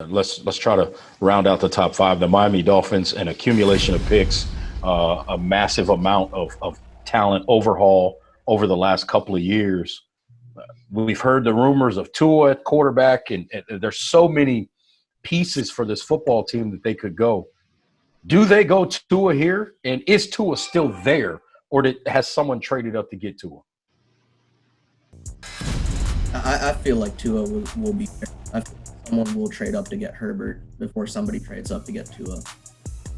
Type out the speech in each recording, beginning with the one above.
let's try to round out the top five. The Miami Dolphins, an accumulation of picks, a massive amount of talent overhaul over the last couple of years. We've heard the rumors of Tua at quarterback, and there's so many pieces for this football team that they could go. Do they go Tua here? And is Tua still there, or has someone traded up to get Tua? I feel like Tua will be there. I feel like someone will trade up to get Herbert before somebody trades up to get Tua.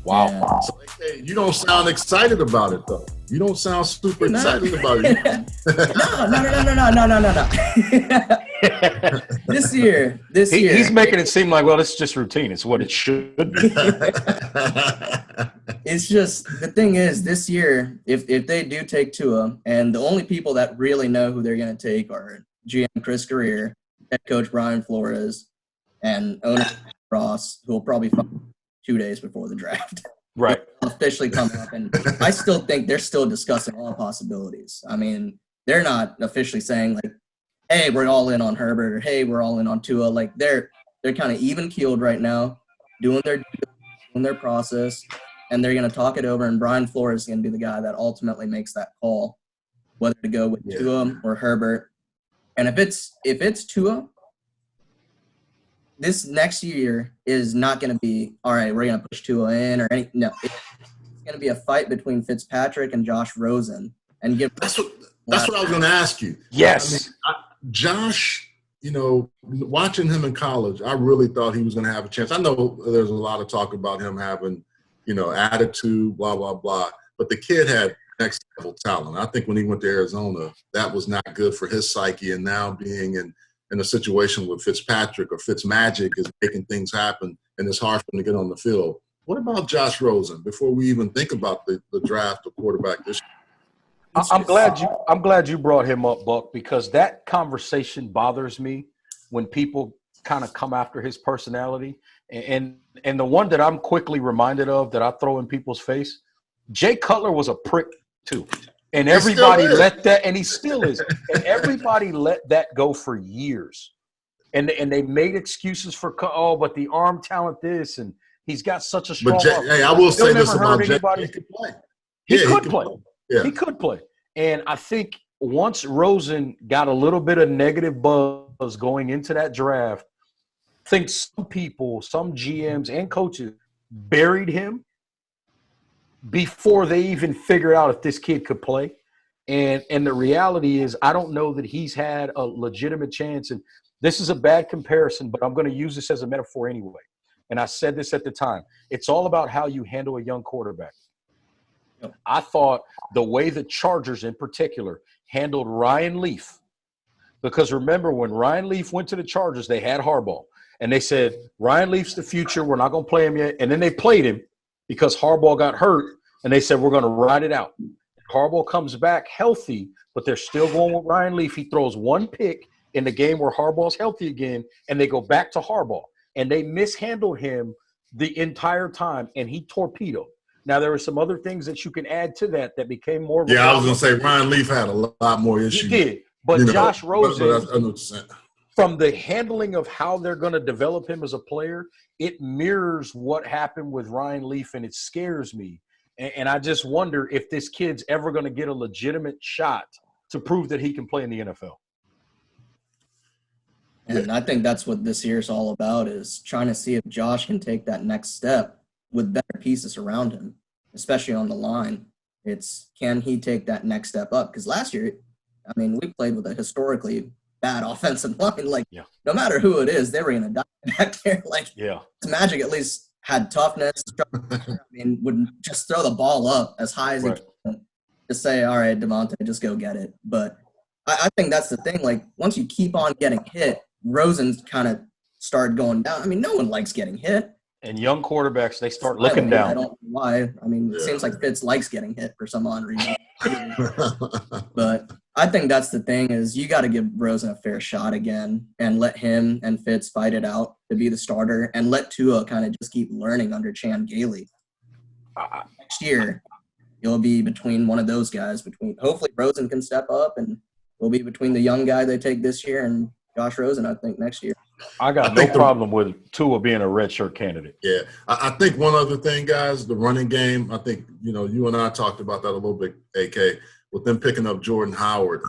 Wow. Yeah. So, hey, you don't sound excited about it, though. You don't sound super excited about it. No. This year. He's making it seem like, well, it's just routine. It's what it should be. It's just, the thing is, this year, if they do take Tua, and the only people that really know who they're going to take are GM Chris Greer, head coach Brian Flores, and owner Ross, who will probably find 2 days before the draft. Right. Officially come up, and I still think they're still discussing all possibilities. I mean, they're not officially saying like, hey, we're all in on Herbert, or hey, we're all in on Tua. Like they're kind of even keeled right now, doing their process, and they're gonna talk it over, and Brian Flores is gonna be the guy that ultimately makes that call, whether to go with Tua or Herbert. And if it's Tua, this next year is not going to be, all right, we're going to push Tua in or any. No, it's going to be a fight between Fitzpatrick and Josh Rosen. And That's what I was going to ask you. Yes. Josh, watching him in college, I really thought he was going to have a chance. I know there's a lot of talk about him having, attitude, blah, blah, blah. But the kid had next level talent. I think when he went to Arizona, that was not good for his psyche. And now being in a situation with Fitzpatrick or Fitzmagic is making things happen, and it's hard for him to get on the field. What about Josh Rosen before we even think about the draft of quarterback this year? I'm glad you brought him up, Buck, because that conversation bothers me when people kind of come after his personality. And the one that I'm quickly reminded of that I throw in people's face, Jay Cutler was a prick too. And everybody let that, and he still is. And everybody let that go for years. And they made excuses for, but the arm talent this, and he's got such a strong arm. Hey, I will say this about Jay. He could play. He could play. Yeah. He could play. And I think once Rosen got a little bit of negative buzz going into that draft, I think some people, some GMs and coaches buried him before they even figured out if this kid could play. And the reality is, I don't know that he's had a legitimate chance. And this is a bad comparison, but I'm going to use this as a metaphor anyway. And I said this at the time. It's all about how you handle a young quarterback. I thought the way the Chargers in particular handled Ryan Leaf, because remember when Ryan Leaf went to the Chargers, they had Harbaugh. And they said, Ryan Leaf's the future. We're not going to play him yet. And then they played him because Harbaugh got hurt. And they said, we're going to ride it out. Harbaugh comes back healthy, but they're still going with Ryan Leaf. He throws one pick in the game where Harbaugh's healthy again, and they go back to Harbaugh. And they mishandled him the entire time, and he torpedoed. Now, there were some other things that you can add to that became more of a I was going to say Ryan Leaf had a lot more issues. He did. But Josh Rosen, from the handling of how they're going to develop him as a player, it mirrors what happened with Ryan Leaf, and it scares me. And I just wonder if this kid's ever going to get a legitimate shot to prove that he can play in the NFL. And I think that's what this year's all about, is trying to see if Josh can take that next step with better pieces around him, especially on the line. It's, can he take that next step up? Because last year, I mean, we played with a historically bad offensive line. Like, no matter who it is, they were going to die back there. Like, Magic at least had toughness. I mean, would just throw the ball up as high as he can. Just say, all right, Devontae, just go get it. But I think that's the thing. Like, once you keep on getting hit, Rosen's kind of started going down. I mean, no one likes getting hit. And young quarterbacks, they start looking down. I don't know why. I mean, it seems like Fitz likes getting hit for some odd reason. But I think that's the thing, is you got to give Rosen a fair shot again and let him and Fitz fight it out to be the starter, and let Tua kind of just keep learning under Chan Gailey. Next year, it'll be between one of those guys. Hopefully Rosen can step up, and it'll be between the young guy they take this year and Josh Rosen, I think, next year. I got no problem with Tua being a redshirt candidate. Yeah. I think one other thing, guys, the running game, I think, you and I talked about that a little bit, AK, with them picking up Jordan Howard.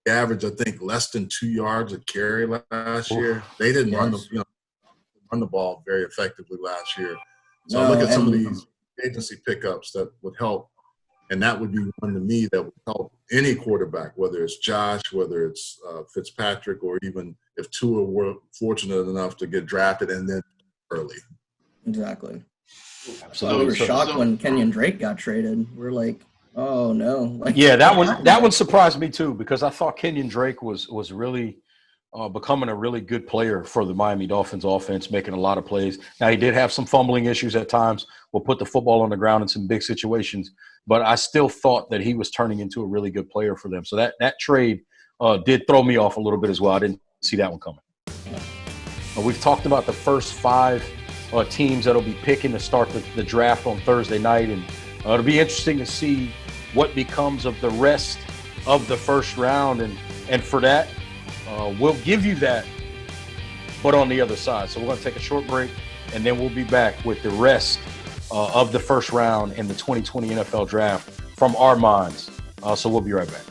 They average, I think, less than 2 yards a carry last year. They didn't run the ball very effectively last year. So I look at some of these agency pickups that would help, and that would be one to me that would help any quarterback, whether it's Josh, whether it's Fitzpatrick, or even if Tua were fortunate enough to get drafted and then early. Exactly. Absolutely. We were shocked when Kenyon Drake got traded. We're like, oh no. That one surprised me too, because I thought Kenyon Drake was really becoming a really good player for the Miami Dolphins offense, making a lot of plays. Now, he did have some fumbling issues at times, will put the football on the ground in some big situations, but I still thought that he was turning into a really good player for them. So that trade did throw me off a little bit as well. I didn't see that one coming. We've talked about the first 5 teams that'll be picking to start the draft on Thursday night, and it'll be interesting to see what becomes of the rest of the first round, and for that, we'll give you that, but on the other side. So we're going to take a short break, and then we'll be back with the rest of the first round in the 2020 NFL Draft from our minds. So we'll be right back.